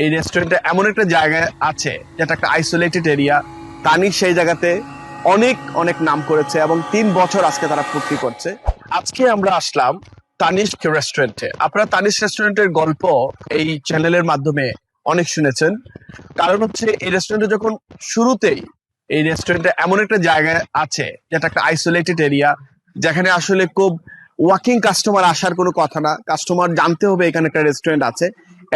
এই রেস্টুরেন্টে এমন একটা জায়গায় আছে যেটা একটা আইসোলেটেড এরিয়া। তানিশ সেই জায়গাতে অনেক অনেক নাম করেছে এবং 3 বছর আজকে তারা পূর্তি করছে। আজকে আমরা আসলাম তানিশ রেস্টুরেন্টে। আপনারা তানিশ রেস্টুরেন্টের গল্প এই চ্যানেলের মাধ্যমে অনেক শুনেছেন। কারণ হচ্ছে এই রেস্টুরেন্টে যখন শুরুতেই এই রেস্টুরেন্টে এমন একটা জায়গায় আছে যেটা একটা আইসোলেটেড এরিয়া, যেখানে আসলে খুব ওয়াকিং কাস্টমার আসার কোনো কথা না। কাস্টমার জানতে হবে এখানে একটা রেস্টুরেন্ট আছে,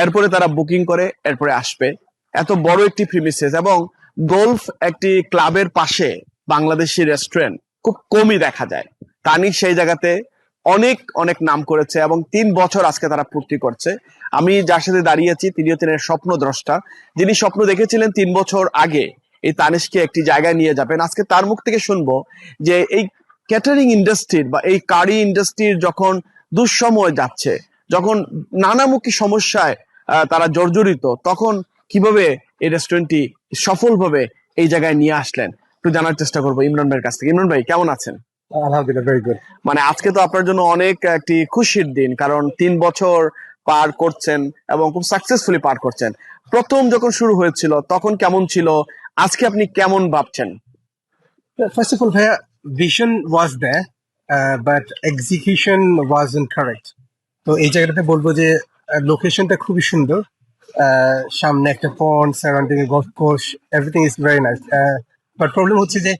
এরপরে তারা বুকিং করে এরপরে আসবে। এত বড় একটি প্রিমিসেস এবং গলফ একটি ক্লাবের পাশে বাংলাদেশি রেস্টুরেন্ট খুব কমই দেখা যায়। তানিশ সেই জায়গাতে অনেক অনেক নাম করেছে এবং 3 বছর আজকে তারা পূর্তি করছে। আমি যার সাথে দাঁড়িয়েছি তিনি হচ্ছেন স্বপ্ন দ্রষ্টা, যিনি স্বপ্ন দেখেছিলেন 3 বছর আগে এই তানিশকে একটি জায়গায় নিয়ে যাবেন। আজকে তার মুখ থেকে শুনবো যে এই ক্যাটারিং ইন্ডাস্ট্রির বা এই কারি ইন্ডাস্ট্রির যখন দুঃসময় যাচ্ছে, যখন নানামুখী সমস্যায় তারা জর্জরিত, তখন কিভাবে এই রেস্টুরেন্টটি সফলভাবে এই জায়গায় নিয়ে আসলেন একটু জানার চেষ্টা করবো ইমরান ভাইয়ের কাছ থেকে। ইমরান ভাই কেমন আছেন? আলহামদুলিল্লাহ, ভেরি গুড। মানে আজকে তো আপনার জন্য অনেক একটি খুশির দিন, কারণ 3 বছর পার করছেন এবং খুব সাকসেসফুলি পার করছেন। প্রথম যখন শুরু হয়েছিল তখন কেমন ছিল, আজকে আপনি কেমন ভাবছেন? ফার্স্ট অফ অল ভাইয়া, vision was there, but execution wasn't correct. তো এই জায়গাটাতে বলবো যে লোকেশনটা খুবই সুন্দর। সামনে একটা পন্ড, সারাউন্ডিং এ golf course, everything is very nice. But problem হচ্ছে যে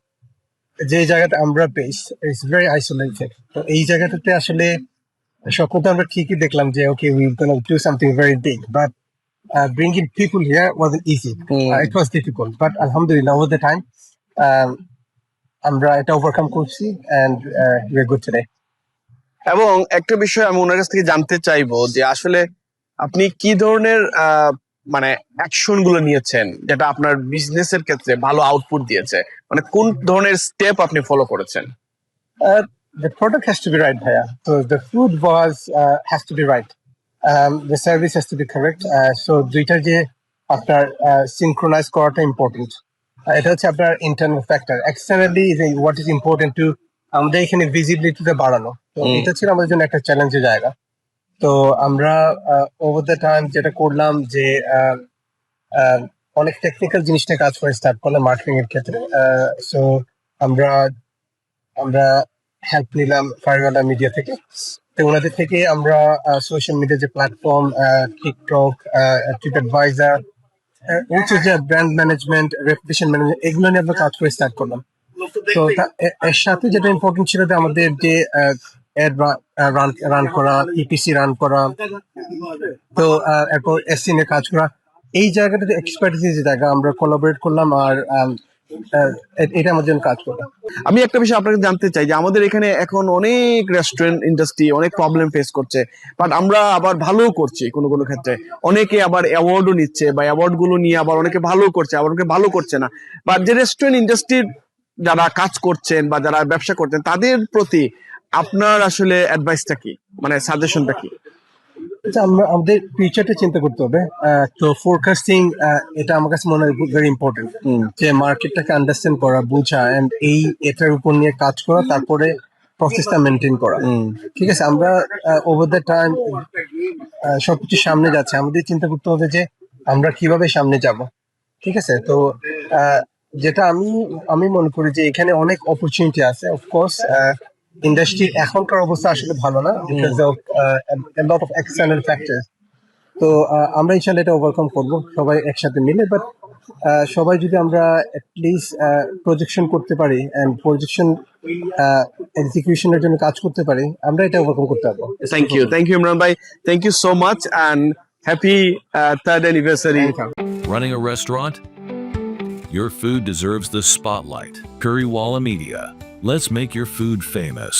যে জায়গাটা আমরা বেস ইটস ভেরি আইসোলেটেড। তো এই জায়গাটাতে আসলে স্বপ্ন তো আমরা ঠিকই দেখলাম যে okay we gonna do something very big, but bringing people here wasn't easy. It was difficult, but alhamdulillah over the time আমরা এটা ওভারকাম করছি and we're good today. এবং একটা বিষয় আমি ওনার কাছ থেকে জানতে চাইবো যে আসলে আপনি কি ধরনের মানে অ্যাকশন গুলো নিয়েছেন যেটা আপনার বিজনেসের ক্ষেত্রে ভালো আউটপুট দিয়েছে, মানে কোন ধরনের স্টেপ আপনি ফলো করেছেন? The product has to be right, bhaiya. So the food has to be right. The service has to be correct. So দুইটা যে আপনার synchronize করাটা important. এটা হচ্ছে আপনার internal factor. Externally is what is important to আমাদের এখানে ভিজিবিলিটিটা বাড়ানো। তো এটা ছিল আমাদের জন্য একটা চ্যালেঞ্জের জায়গা। তো আমরা ওভার দ্য টাইম যেটা করলাম যে অনেক টেকনিক্যাল জিনিসটা কাজ করে স্টার্ট করলাম মার্কেটিং এর ক্ষেত্রে। সো আমরা আমরা হেল্প নিলাম ফায়ারওয়ালা মিডিয়া থেকে। তো ওনাদের থেকে আমরা সোশ্যাল মিডিয়া যে প্ল্যাটফর্ম, টিকটক, ট্রিপ অ্যাডভাইজার, হচ্ছে যে ব্র্যান্ড ম্যানেজমেন্ট, রেপুটেশন ম্যানেজমেন্ট, এগুলো নিয়ে আমরা কাজ করে স্টার্ট করলাম। তো এর সাথে যেটা ইম্পর্টেন্ট ছিল যে আমাদের যে অ্যাড রান করা, ইপিসি রান করা, তো এরপর এসসি নিয়ে কাজ করা, এই জায়গাটাতে এক্সপার্টিস জায়গা আমরা কোলাবোরেট করলাম আর এটা আমাদের জন্য কাজ করলাম। আমি একটা বিষয় আপনাকে জানতে চাই যে আমাদের এখানে এখন অনেক রেস্টুরেন্ট ইন্ডাস্ট্রি অনেক প্রবলেম ফেস করছে, বাট আমরা আবার ভালো করছি কোনো কোনো ক্ষেত্রে। অনেকে আবার অ্যাওয়ার্ডও নিচ্ছে বা অ্যাওয়ার্ড গুলো নিয়ে আবার অনেকে ভালো করছে, আবার অনেকে ভালো করছে না। বাট যে রেস্টুরেন্ট ইন্ডাস্ট্রির যারা কাজ করছেন বা যারা ব্যবসা করছেন তাদের প্রতি আপনার আসলে অ্যাডভাইসটা কি, মানে সাজেশনটা কি? আমরা আমাদের ফিউচারটা চিন্তা করতে হবে। তো ফোরকাস্টিং এটা আমার কাছে মনে হয় ভেরি ইম্পর্টেন্ট, যে মার্কেটটাকে আন্ডারস্ট্যান্ড করা, বোঝা, এন্ড এটার উপর নিয়ে কাজ করা, তারপরে প্রসেসটা মেনটেন করা। ঠিক আছে, আমরা ওভার দ্য টাইম সবকিছু সামনে যাচ্ছে, আমাদের চিন্তা করতে হবে যে আমরা কিভাবে সামনে যাব। ঠিক আছে, তো যেটা আমি মনে করি যে এখানে অনেক অপরচুনিটি আছে। অফকোর্স ইন্ডাস্ট্রির এখনকার অবস্থা আসলে ভালো না, because of lot of external factors. তো আমরা ইনশাল্লাহ এটা ওভারকাম করবো সবাই একসাথে মিলে। বাট সবাই যদি আমরা অ্যাটলিস্ট প্রজেকশন করতে পারি অ্যান্ড প্রজেকশন এক্সিকিউশনের জন্য কাজ করতে পারি, আমরা এটা ওভারকাম করতে পারবো। থ্যাংক ইউ ইমরান ভাই, thank you so much and happy 3rd anniversary. Running a restaurant? Your food deserves the spotlight. Currywalla Media. Let's make your food famous.